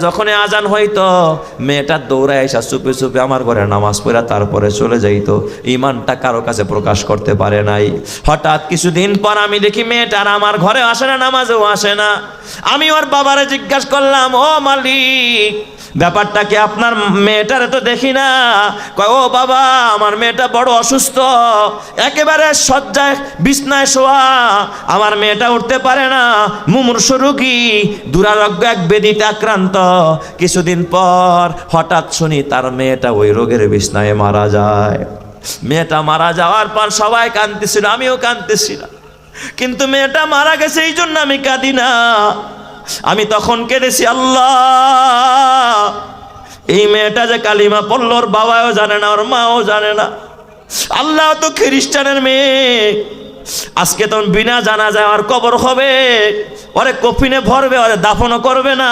যখন আজান হইতো মেয়েটা দৌড়ায় এসে চুপে চুপে আমার ঘরে নামাজ পড়া তারপরে চলে যাইতো। ইমানটা কারো কাছে প্রকাশ করতে পারে নাই। হঠাৎ কিছুদিন পর আমি দেখি মেয়েটার আমার ঘরে আসে না, নামাজেও আসে না। আমি ওর বাবারে জিজ্ঞাসা করলাম, ও মালিক, ব্যাপারটা কি? আপনার মেয়েটারে তো দেখি না। কয়, ও বাবা, আমার মেয়েটা বড় অসুস্থ, একেবারে শয্যায় বিছনায় শোয়া। আমার মেয়েটা উঠতে পারে না, মুমূর্ষু রোগী, দুরারোগ্য এক ব্যাধিতে আক্রান্ত। কিছুদিন পর হঠাৎ শুনি তার মেয়েটা ওই রোগের বিছনায় মারা যায়। মেয়েটা মারা যাওয়ার পর সবাই কাঁদতেছিল, আমিও কাঁদতেছিলাম। কিন্তু মেয়েটা মারা গেছে এই জন্য আমি কাঁদি না। আমি তখন কেঁদেছি, আল্লাহ, এই মেয়েটা যে কালিমা পড়ল, ওর বাবাও জানে না, ওর মাও জানে না। আল্লাহ, তো খ্রিস্টানের মেয়ে, আজকে তো বিনা জানাজায় আর কবর হবে, ওরে কফিনে ভরবে, ওরে দাফনও করবে না।